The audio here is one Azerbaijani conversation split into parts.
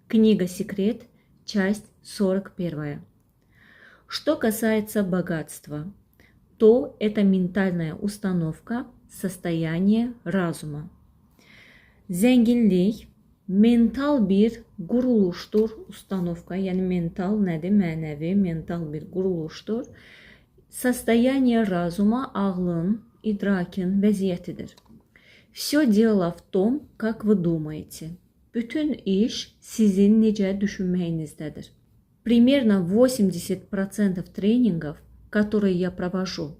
Книга «Секрет», часть 41. Что касается богатства, то это ментальная установка, состояние разума. Zenginlik mental bir quruluşdur, uстановка, yəni mental nədir? Mənəvi, mental bir quruluşdur. Состояние разума, ağlın, idrakın vəziyyətidir. Все дело в том, как вы думаете. Bütün iş sizin necə düşünməyinizdədir. Примерно 80% тренингов, которые я провожу,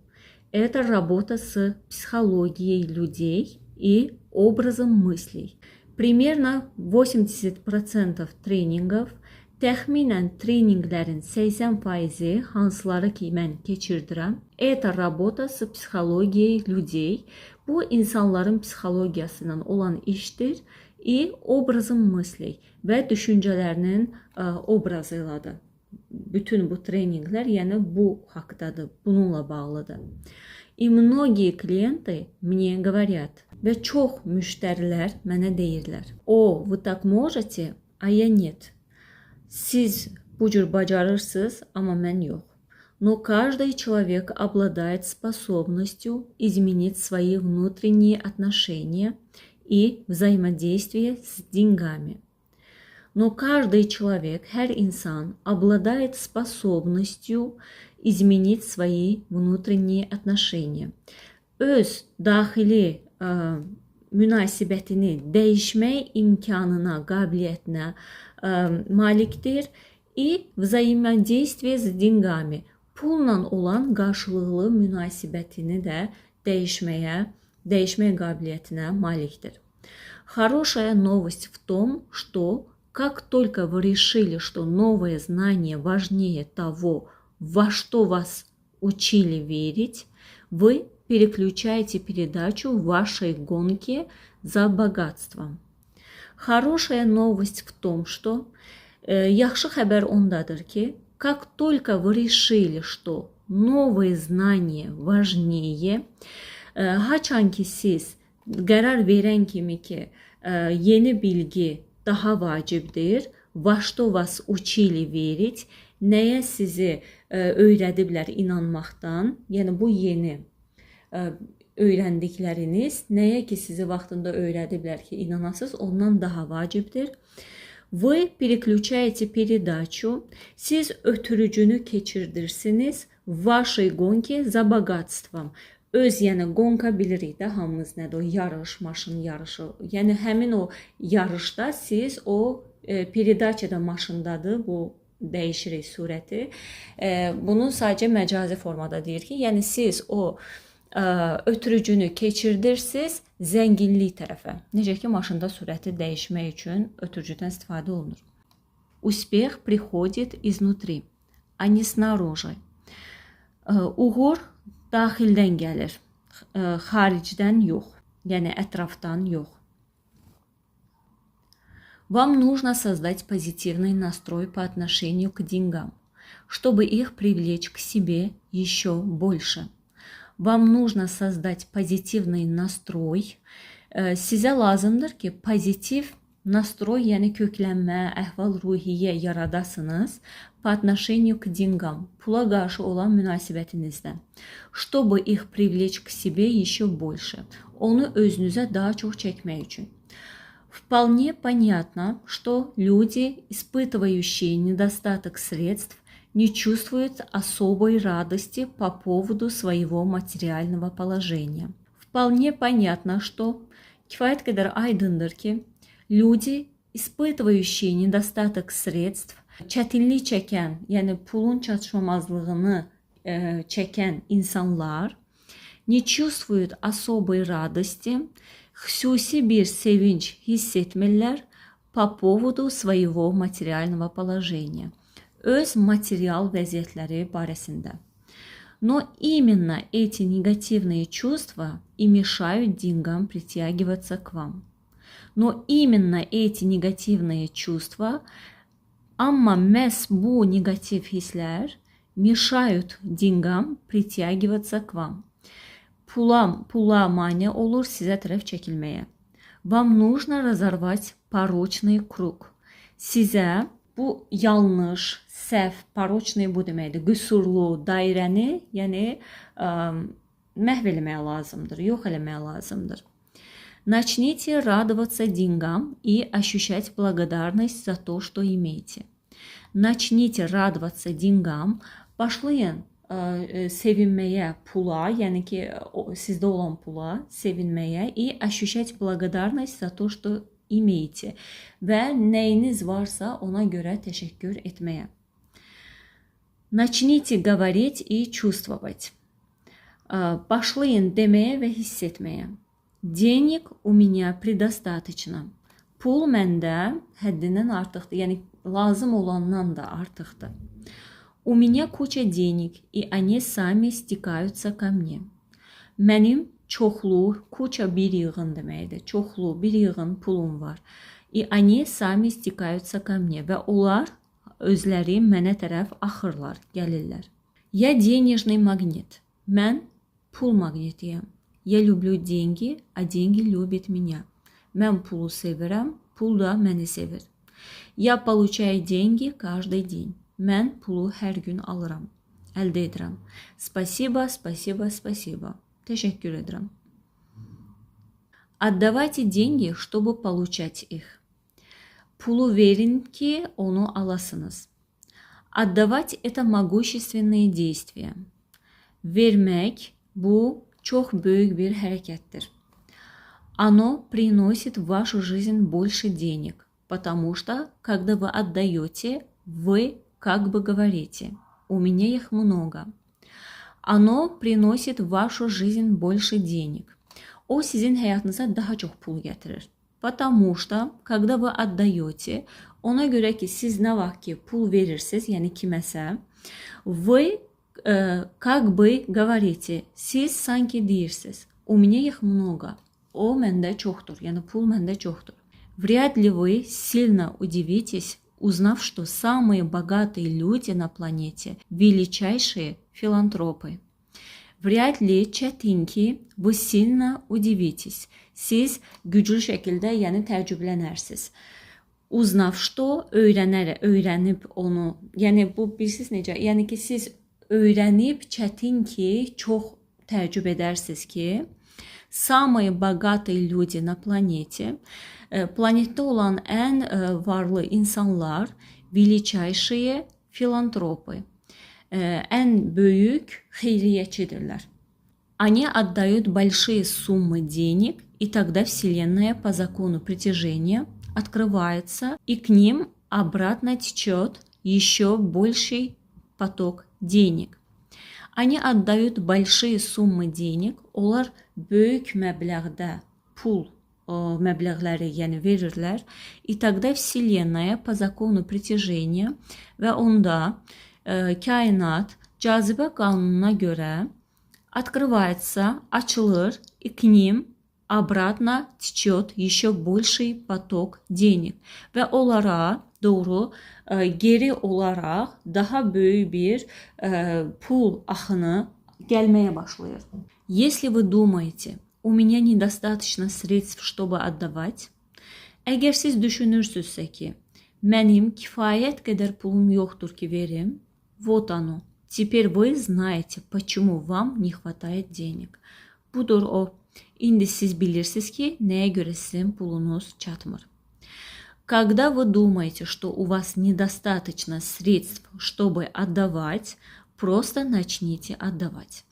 это работа с психологией людей и образом мыслей. Примерно 80% тренингов, təxminən treninqlərin 80%-i, hansıları ki mən keçirdirəm, это работа с психологией людей. Bu insanların psixologiyasından olan işdir. И образом мыслей və düşüncələrinin obrazı ilədir. Bütün bu treninqlər, yəni bu haqdadır, bununla bağlıdır. И многие клиенты мне говорят, və çox müştərilər mənə deyirlər, o, вы так можете, а я нет. Siz bu cür bacarırsınız, amma mən yox. Но каждый человек обладает способностью изменить свои внутренние отношения и взаимодействие с деньгами. Но каждый человек, her insan, обладает способностью изменить свои внутренние отношения. Öz daxili münasibətini dəyişmək imkanına, qabiliyyətinə malikdir. И взаимодействие с деньгами. Pulla olan qarşılıqlı münasibətini də dəyişmək qabiliyyətinə malikdir. Хорошая новость в том, что как только вы решили, что новое знание важнее того, во что вас учили верить, вы переключаете передачу в вашей гонке за богатством. Хорошая новость в том, что yaxşı xəbər ondadır ki, как только вы решили, что новые знания важнее, haçan ki siz qərar verən kimi ki, yeni bilgi daha vacibdir, во что вас учили верить, nəyə sizi öyrədiblər inanmaqdan, yəni bu yeni öyrəndikləriniz, nəyə ki sizi vaxtında öyrədiblər ki, inanasınız, ondan daha vacibdir. Вы переключаете передачу, siz ötürücünü keçirdirsiniz вашей гонке за богатством. Öz, yəni qonka bilirik də hamımız nədir o yarış, maşın yarışı. Yəni həmin o yarışda siz o передачада maşındadır, bu dəyişirik surəti. Bunu sadəcə məcazi formada deyir ki, yəni siz o ötürücünü keçirdirsiniz zənginlik tərəfə. Necə ki, maşında sürəti dəyişmək üçün ötürücüdən istifadə olunur. Успех приходит изнутри, а не снаружи. Uğur daxildən gəlir, xaricdən yox, yəni ətrafdan yox. Вам нужно создать позитивный настрой по отношению к деньгам, чтобы их привлечь к себе еще больше. Вам нужно создать позитивный настрой. Sizə lazımdır ki, pozitiv настрой, yəni köklənmə, əhval-ruhiyyə yaradasınız по отношению к деньгам, pula qarşı olan münasibətinizdə. Чтобы их привлечь к себе еще больше. Onu özünüzə daha çox çəkmək üçün. Вполне понятно, что люди, испытывающие недостаток средств, не чувствуют особой радости по поводу своего материального положения. Вполне понятно, что kifayət qədər aydındır ki, люди, испытывающие недостаток средств, çətinlik çəkən, yəni pulun çatışmamazlığını çəkən insanlar не чувствуют особой радости, xüsusi bir sevinç hiss etmirlər по поводу своего материального положения. Öz material vəziyyətləri barəsində. Но именно эти негативные чувства и мешают деньгам притягиваться к вам. Но именно эти негативные чувства, amma məhz bu negativ hisslər mешают деньгам притягиваться к вам. Pula mane olur sizə tərəf çəkilməyə. Вам нужно разорвать порочный круг. sizə bu yanlış, səhv, poroçni bu deməkdir. Qüsurlu dairəni, yəni məhv eləmək lazımdır, yox eləmək lazımdır. Начните радоваться деньгам и ощущать благодарность за то, что имеете. Начните радоваться деньгам. Başlayın sevinməyə, pula, yəni ki, sizdə olan pula sevinməyə и ощущать благодарность за то, что imeyte və nəyiniz varsa ona görə təşəkkür etməyə. Начните говорить и чувствовать. Başlayın deməyə və hiss etməyə. Денег у меня предостаточно. Pul məndə həddindən artıqdır, yəni lazım olandan da artıqdır. У меня куча денег, и они сами стекаются ко мне. Mənim çoxlu, kucha bir yığın deməkdir. Çoxlu, bir yığın pulum var. И они сами стекаются ко мне. Və onlar özləri mənə tərəf axırlar, gəlirlər. Я денежный магнит. Mən pul maqnitiyəm. Я люблю деньги, а деньги любят меня. Mən pulu sevirəm, pul da məni sevir. Я получаю деньги каждый день. Mən pulu hər gün alıram, əldə edirəm. Спасибо, спасибо, спасибо. Təşəkkür edirəm. Отдавайте деньги, чтобы получать их. Pulu verin ki onu alasınız. Отдавать – это могущественные действия. Vermək bu çox böyük bir hərəkətdir. Оно приносит в вашу жизнь больше денег, потому что, когда вы отдаете, вы как бы говорите, у меня их много. Оно приносит в вашу жизнь больше денег. O sizin həyatınıza daha çox pul gətirir. Потому что, когда вы отдаете, ona görə ki, siz nə vaxt ki pul verirsiniz, yəni kiməsə, вы как бы говорите, siz sanki deyirsiniz, у меня их много. O məndə çoxdur, yəni pul məndə çoxdur. Вряд ли вы сильно удивитесь, узнав, что самые богатые люди на планете – величайшие филантропы. Вряд ли çətin ki, вы сильно удивитесь. Siz güclü şəkildə, yəni təəccüblənərsiniz. Uznav, что öyrənib onu, yəni bu bilirsiniz necə? Yəni ki, siz öyrənib çətin ki, çox təəccüb edərsiniz ki, самые богатые люди на планете, planetdə olan ən varlı insanlar величайшие филантропы, ən böyük xeyriyyəçidirlər. Они отдают большие суммы денег, и тогда Вселенная по закону притяжения открывается, и к ним обратно течет еще больший поток денег. Они отдают большие суммы денег, onlar böyük məbləğdə pul məbləğləri, yəni verirlər. И тогда Вселенная по закону притяжения və onda kainat cazibə qanununa görə открывается, açılır, и к ним обратно течет еще больший поток денег. Və onlara doğru geri olaraq daha böyük bir pul axını gəlməyə başlayır. Если вы думаете, у меня недостаточно средств, чтобы отдавать, əgər siz düşünürsünüzsə ki, mənim kifayət qədər pulum yoxdur ki verim, вот оно. Теперь вы знаете, почему вам не хватает денег. Budur o. İndi siz bilirsiniz ki, nəyə görə sizin pulunuz çatmır. Когда вы думаете, что у вас недостаточно средств, чтобы отдавать, просто начните отдавать.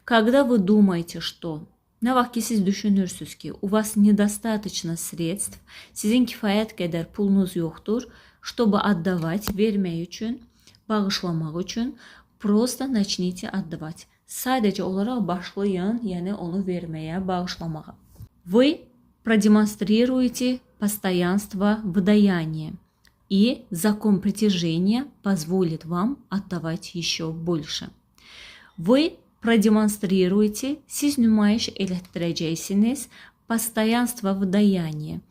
Когда вы думаете, что nə vaxt ki siz düşünürsünüz ki, у вас недостаточно средств, sizin kifayət qədər pulunuz yoxdur, чтобы отдавать, vermək üçün, bağışlamaq üçün, просто начните отдавать. Sadəcə olaraq başlayın, yəni onu verməyə, bağışlamağa. Вы продемонстрируете постоянство выдаяния, и закон притяжения позволит вам отдавать еще больше. Вы продемонстрируете, siz nümayiş elətdirəcəksiniz постоянство выдаяния.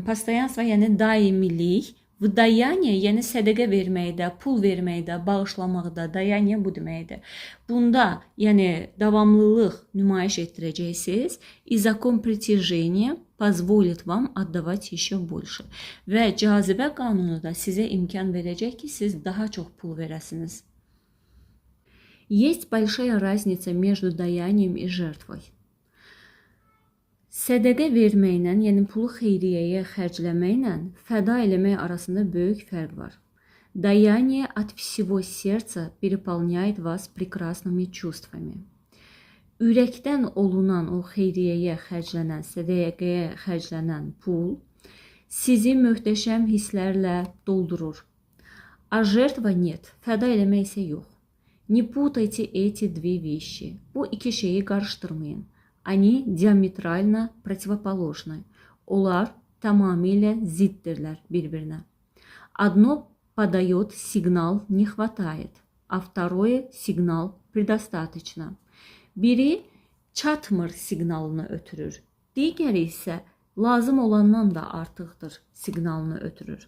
Постоянство, yəni daimilik, Vıdayaniyyə, yəni sədəqə verməkdə, pul verməkdə, bağışlamaqda, dayaniyyə bu deməkdir. Bunda, yəni davamlılıq nümayiş etdirəcəksiniz. И закон притяжения позволит вам отдавать еще больше. Və cazibə qanunu da sizə imkan verəcək ki, siz daha çox pul verəsiniz. Есть большая разница между даянием и жертвой. Sədəqə verməklə, yəni pulu xeyriyyəyə xərcləməklə fəda eləmək arasında böyük fərq var. Даяние от всего сердца переполняет вас прекрасными чувствами. Ürəkdən olunan o xeyriyyəyə xərclənən, sədəqəyə xərclənən pul sizi möhtəşəm hisslərlə doldurur. А жертва нет, fəda eləmək isə yox. Не путайте эти две вещи. Bu iki şeyi qarışdırmayın. Они диаметрально противоположны. Onlar tamamilə ziddirlər bir-birinə. Одно подает сигнал «не хватает», а второе сигнал «предостаточно». Biri çatmır siqnalını ötürür. Digəri isə lazım olandan da artıqdır siqnalını ötürür.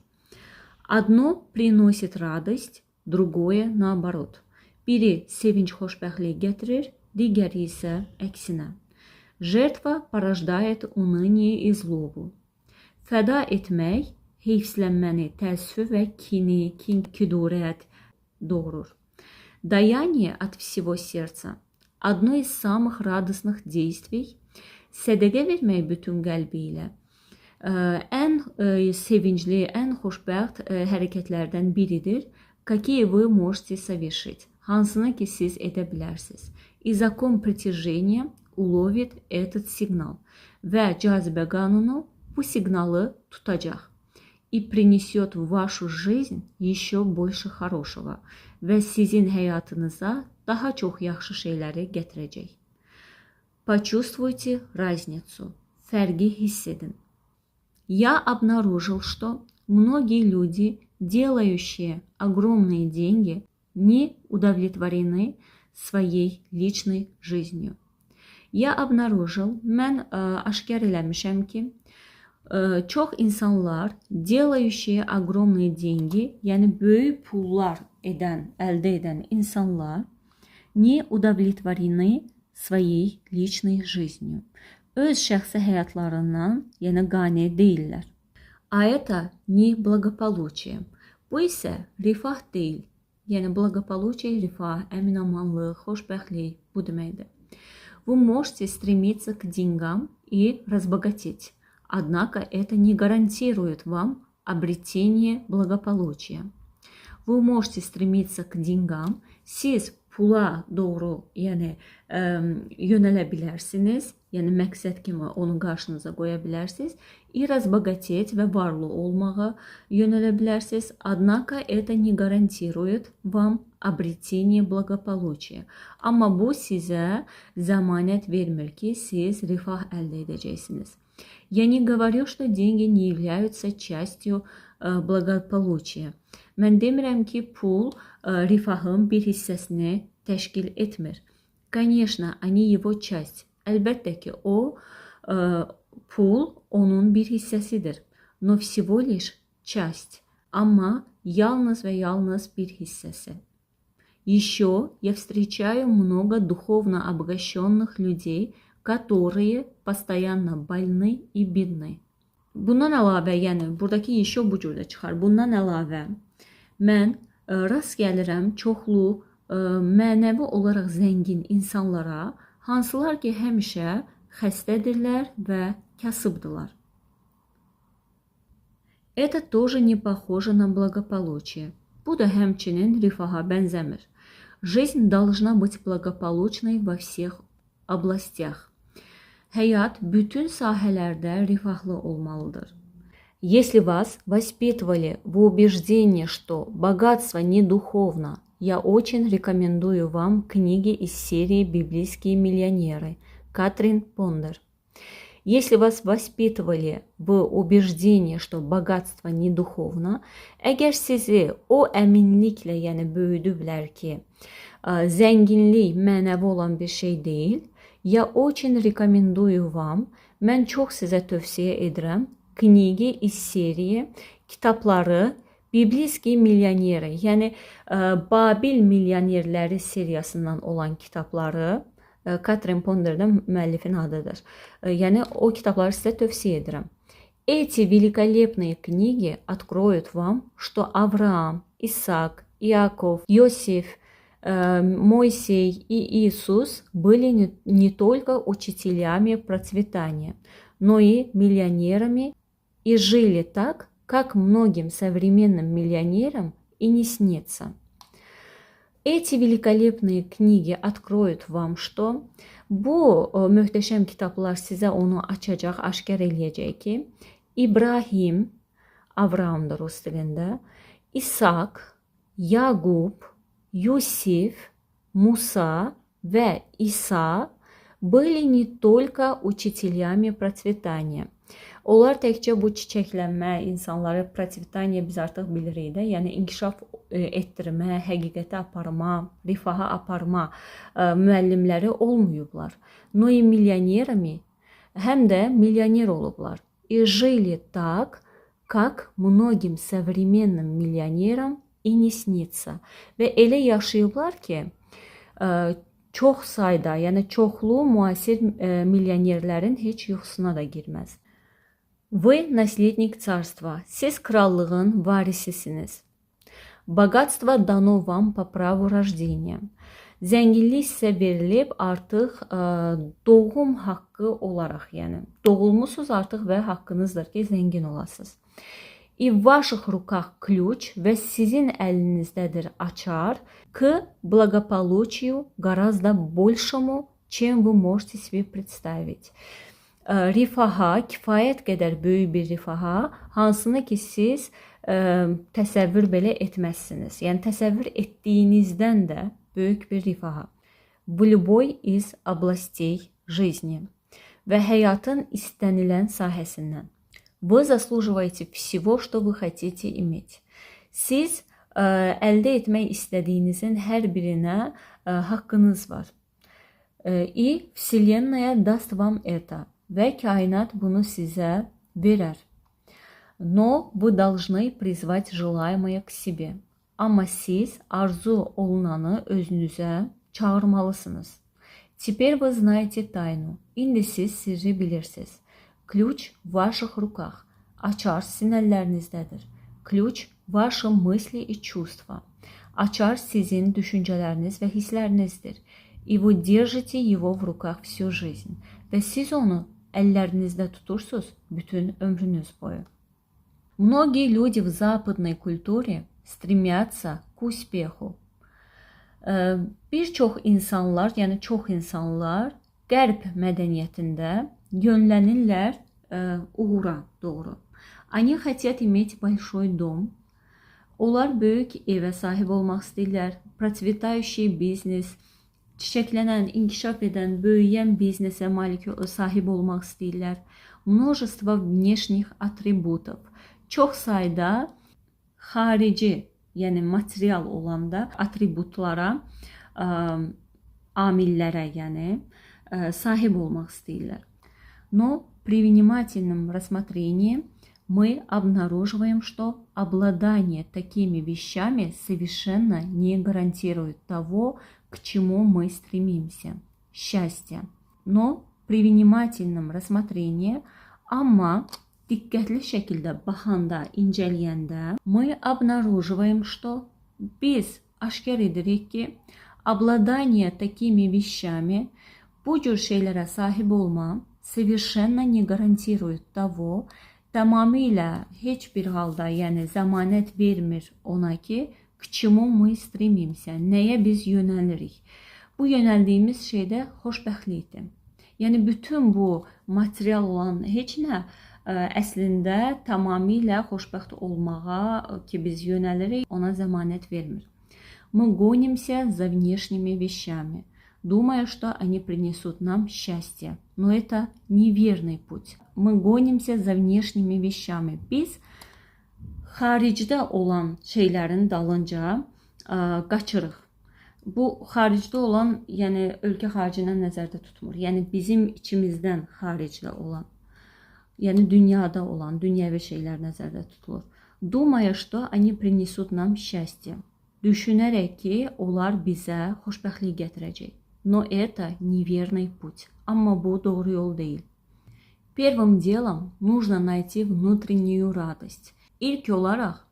Одно приносит радость, другое наоборот. Biri sevinç, xoşbəxtlik gətirir, digəri isə əksinə. Жертва порождает уныние и злобу. Fəda etmək heyfslənməni, təəssüf və kin-küdurət doğurur. Даяние от всего сердца одно из самых радостных действий. Sədəqə vermək bütün qəlbi ilə ən sevincli, ən xoşbəxt hərəkətlərdən biridir. Какие вы можете совершить? Hansını ki siz edə bilərsiniz. И закон притяжения уловит этот сигнал. Və cazibə qanunu bu siqnalı tutacaq. И принесет в вашу жизнь еще больше хорошего. Və sizin həyatınıza daha çox yaxşı şeyləri gətirəcək. Почувствуйте разницу. Фәрqi hiss edin. Я обнаружил, что многие люди, делающие огромные деньги, не удовлетворены своей личной жизнью. Я обнаружил, mən aşkar eləmişəm ki, çox insanlar, делающие огромные деньги, yəni böyük pullar əldə edən insanlar, не удовлетворены своей личной жизнью. Öz şəxsi həyatlarından, yəni qane deyirlər. А это не благополучие. Bu isə rifah deyil. Yəni благополучие, rifah, əminamanlıq, xoşbəxtlik bu deməkdir. Вы можете стремиться к деньгам и разбогатеть. Однако это не гарантирует вам обретение благополучия. Вы можете стремиться к деньгам, siz pula doğru yönələ bilərsiniz, yəni məqsəd kimi onu qarşınıza qoya bilərsiniz. И разбогатеть və varlı olmağa yönələ bilərsiniz. Однако это не гарантирует вам обретение благополучия. Amma bu sizə zəmanət vermir ki, siz rifah əldə edəcəksiniz. Я не говорю, что деньги не являются частью благополучия. Mən demirəm ki, pul rifahın bir hissəsini təşkil etmir. Конечно, они его часть. Əlbəttə ki, o pul onun bir hissəsidir. Но всего лишь часть. Amma yalnız və yalnız bir hissəsi. Еще я встречаю много духовно обогащенных людей, которые постоянно больны и bidны. Bundan əlavə, yəni buradakı еще bu cürdə çıxar. Bundan əlavə mən rast gəlirəm çoxlu mənəvi olaraq zəngin insanlara, hansılar ki həmişə xəstədirlər və kasıbdırlar. Это тоже не похоже на благополучие. Bu da həmçinin rifaha bənzəmir. Жизнь должна быть благополучной во всех областях. Həyat bütün sahələrdə rifahlı olmalıdır. Если вас воспитывали в убеждении, что богатство не духовно, я очень рекомендую вам книги из серии «Библейские миллионеры» Катрин Пондер. Если вас воспитывали в убеждении, что богатство не духовно, əgər sizi o əminliklə, yəni böyüdüblər ki, zənginlik mənəvi olan bir şey deyil, я очень рекомендую вам, mən çox sizə tövsiyə edirəm, kniги из серии, kitabları Bibliski Milyonerы, yəni Babil Milyonerləri seriyasından olan kitabları Katrin Ponder da müəllifin adıdır. Yəni o kitabları sizə tövsiyə edirəm. Эти великолепные книги откроют вам, что Авраам, Исаак, Иаков, Иосиф, Моисей и Иисус были не только учителями процветания, но и миллионерами и жили так, как многим современным миллионерам и не снится. Эти великолепные книги откроют вам, что bu möhtəşəm kitablar sizə onu açacaq, aşkar eləyəcək ki, İbrahim, Avraamdır rus dilində, İshak, Yaqub, Yusif, Musa və İsa были не только учителями процветания. Onlar təkcə bu çiçəklənmə, insanları процветание biz artıq bilirik də, yəni inkişaf etdirmə, həqiqətə aparma, rifaha aparma müəllimləri olmayıblar. No и миллионерами, həm də milyoner olublar. И жили так, как многим современным миллионерам и не снится. Və elə yaşayıblar ki, çox sayda, yəni çoxlu müasir milyonerlərin heç yuxusuna da girməz. Вы наследник царства, siz krallığın varisisiniz. Богатство dano вам по праву rождения. Zənginlik sizə verilib artıq doğum haqqı olaraq, yəni doğulmusunuz artıq və haqqınızdır ki, zəngin olasınız. И в ваших руках ключ və sizin əlinizdədir açar к благополучию гораздо большему, чем вы можете себе представить. Rifaha, kifayət qədər böyük bir rifaha, hansını ki siz təsəvvür belə etməzsiniz. Yəni təsəvvür etdiyinizdən də böyük bir rifaha. В любой из областей жизни və həyatın istənilən sahəsindən. Вы заслуживаете всего, что вы хотите иметь. Siz əldə etmək istədiyinizin hər birinə haqqınız var. И Вселенная даст вам это. Və kainat bunu sizə verər. Но вы должны призвать желаемое к себе. Amma siz arzu olunanı özünüzə çağırmalısınız. Теперь вы знаете тайну. İndi siz sirri bilirsiniz. Ключ в ваших руках. Açar sizin əllərinizdədir. Ключ ваши мысли и чувства. Açar sizin düşüncələriniz və hisslərinizdir. И вы держите его в руках всю жизнь. Və siz onu əllərinizdə tutursunuz bütün ömrünüz boyu. Многие люди в западной культуре стремятся к успеху. Bir çox insanlar, yəni çox insanlar qərb mədəniyyətində yönlənirlər uğura doğru. Они хотят иметь большой dom. Onlar böyük evə sahib olmaq istəyirlər. Процветающий biznes, çiçəklənən, inkişaf edən, böyüyən biznesə malik sahib olmaq istəyirlər. Множество внешних атрибутов. Çox sayda xarici, yəni material olanda atributlara, amillərə, yəni sahib olmaq istəyirlər. Но при внимательном рассмотрении мы обнаруживаем, что обладание такими вещами совершенно не гарантирует того, к чему мы стремимся – счастья. Но при внимательном рассмотрении, amma diqqətli şəkildə baxanda, incələyəndə, мы обнаруживаем, что biz aşkar edirik ki, обладание такими вещами, bu cür şeylərə sahib olma, совершенно не гарантирует того, tamamilə heç bir halda, yəni zəmanət vermir ona ki, к чему мы стремимся, nəyə biz yönəlirik. Bu yönəldiyimiz şeydə xoşbəxtlikdir. Yəni bütün bu material olan heç nə əslində tamamilə xoşbəxt olmağa ki biz yönəlirik, ona zəmanət vermir. Мы гонимся за внешними вещами, думая, что они принесут нам счастье. Но это неверный путь. Мы гонимся за внешними вещами. Biz xaricdə olan şeylərin dalınca qaçırıq. Bu xaricdə olan, yəni ölkə xaricindən nəzərdə tutmur. Yəni bizim içimizdən xaricdə olan, yəni dünyada olan, dünyəvi şeylər nəzərdə tutulur. Думая, что они принесут нам счастье. Düşünərək ki, onlar bizə xoşbəxtlik gətirəcək. но это неверный путь. Amma bu doğru yol değil. Первым делом нужно найти внутреннюю радость. İlk olarak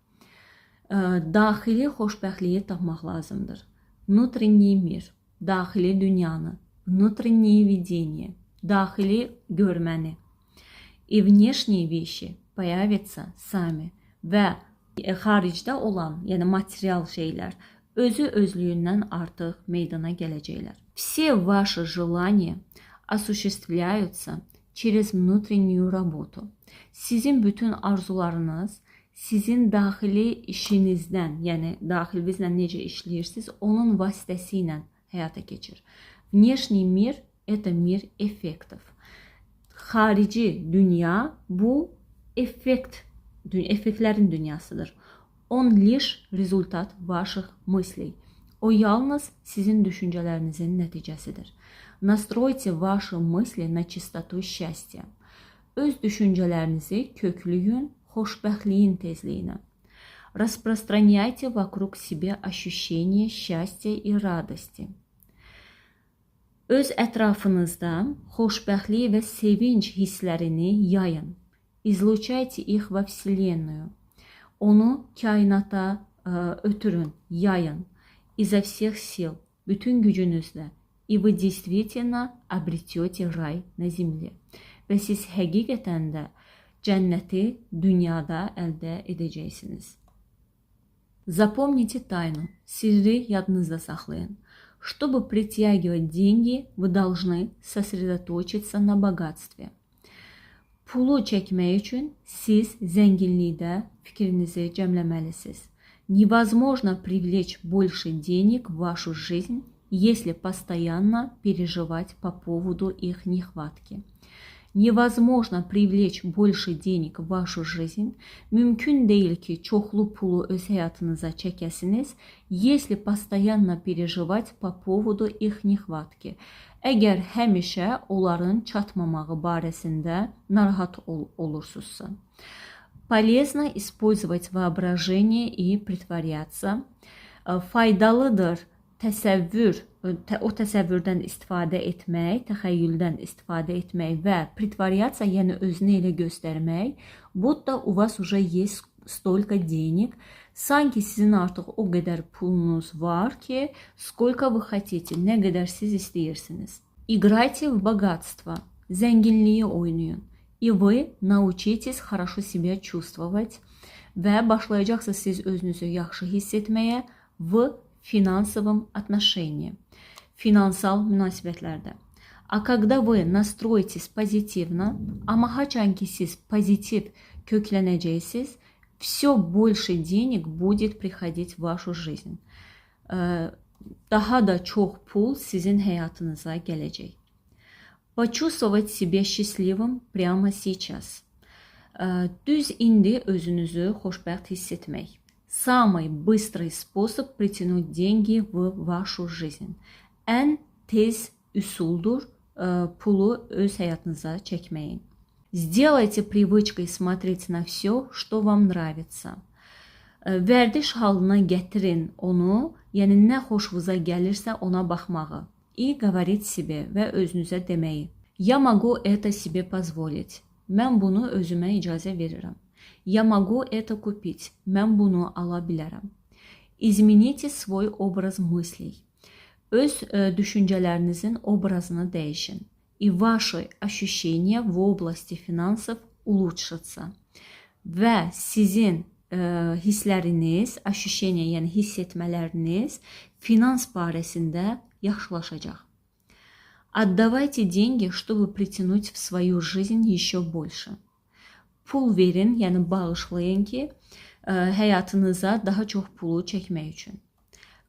dahili xoşbəxtliyi tapmaq lazımdır. Внутренний мир, daxili dünyanı, внутреннее видение, daxili görməni. И внешние вещи появятся сами. Və xaricdə olan, yəni material şeylər özü özlüyündən artıq meydana gələcəklər. Все ваши желания осуществляются через внутреннюю работу. Sizin bütün arzularınız sizin daxili işinizdən, yəni daxilinizlə necə işləyirsiniz, onun vasitəsilə həyata keçir. Внешний мир – это мир эффектов. Xarici dünya bu effektlərin dünyasıdır. Он лишь результат ваших мыслей. O yalnız sizin düşüncələrinizin nəticəsidir. Настройте ваши мысли на чистоту счастья. Öz düşüncələrinizi kökləyin xoşbəxtliyin tezliyinə. Распространяйте вокруг себя ощущение счастья и радости. Öz ətrafınızda xoşbəxtlik və sevinç hisslərini yayın. Излучайте их во Вселенную. Onu kainata ötürün, yayın. Изо всех сил, bütün gücünüzlə. И вы действительно обретете рай на земле. Və siz həqiqətən də cənnəti dünyada əldə edəcəksiniz. Запомните tayну, sirri yadınızda saxlayın. Чтобы притягивать деньги, вы должны сосредоточиться на богатстве. Pulu çəkmək üçün siz zənginlikdə fikrinizi cəmləməlisiniz. Невозможно привлечь больше денег в вашу жизнь, если постоянно переживать по поводу их нехватки. Невозможно привлечь больше денег в вашу жизнь. Mümkün değil ki çoxlu pulu öz həyatınıza çəkəsiniz, если постоянно переживать по поводу их нехватки. Əgər həmişə onların çatmamağı barəsində narahat olursunuzsa. Полезно использовать воображение и притворяться. Faydalıdır o təsəvvürdən istifadə etmək, təxəyyüldən istifadə etmək və притворяться, yəni özünü elə göstərmək. Будто у вас уже есть столько денег. Sanki sizin artıq o qədər pulunuz var ki, сколько вы хотите, nə qədər siz istəyirsiniz. Играйте в богатство, zənginliyi oynayın. И вы научитесь хорошо себя чувствовать və başlayacaqsınız siz özünüzü yaxşı hiss etməyə в финансовом отношении, finansal münasibətlərdə. А когда вы настроитесь позитивно, amma haçanki siz pozitiv köklənəcəksiniz, все больше денег будет приходить в вашу жизнь. Daha da çox pul sizin həyatınıza gələcək. Почувствовать себя счастливым прямо сейчас. Düz indi özünüzü xoşbəxt hiss etmək. Самый быстрый способ притянуть деньги в вашу жизнь. Ən tez üsuldur pulu öz həyatınıza çəkməyin. Сделайте привычкой смотреть на все, что вам нравится. Vərdiş halına gətirin onu, yəni nə xoşunuza gəlirsə ona baxmağı. И говорить себе və özünüzə deməyi. Я могу это себе позволить. Mən bunu özümə icazə verirəm. Я могу это купить. Mən bunu ala bilərəm. Измените свой образ мыслей. Öz düşüncələrinizin obrazını dəyişin. И ваши ощущения в области финансов улучшатся. Və sizin hissləriniz, ощущения, yəni hiss etmələriniz finans barəsində yaxşılaşacaq. Отдавайте деньги, чтобы притянуть в свою жизнь еще больше. Pul verin, yəni bağışlayın ki, həyatınıza daha çox pulu çəkmək üçün.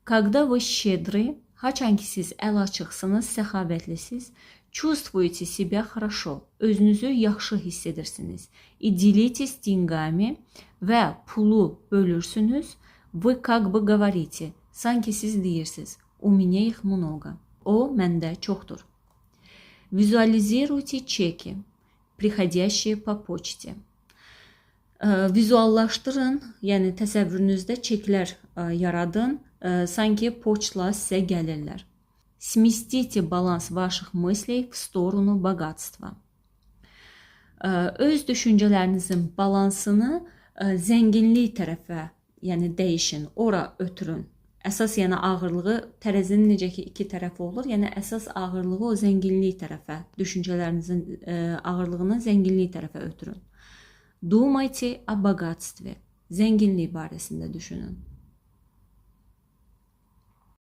Когда вы щедры, haçanki siz əl açıqsınız, səxavətlisiniz, чувствуете себя хорошо, özünüzü yaxşı hiss edirsiniz. И делитесь деньгами və pulu bölürsünüz, вы как бы говорите, sanki siz deyirsiniz, у меня их много. O məndə çoxdur. Визуализируйте чеки, приходящие по почте. Vizuallaşdırın, yəni təsəvvürünüzdə çeklər yaradın, sanki poçtla sizə gəlirlər. Сместите балans ваших мыслей в stорону богатства. Öz düşüncələrinizin balansını zənginlik tərəfə, yəni dəyişin, ora ötürün. Əsas yəni ağırlığı, tərəzinin necə ki iki tərəfi olur, yəni əsas ağırlığı o zənginlik tərəfə, düşüncələrinizin ağırlığını zənginlik tərəfə ötürün. Думайте о богатстве. Zənginlik barəsində düşünün.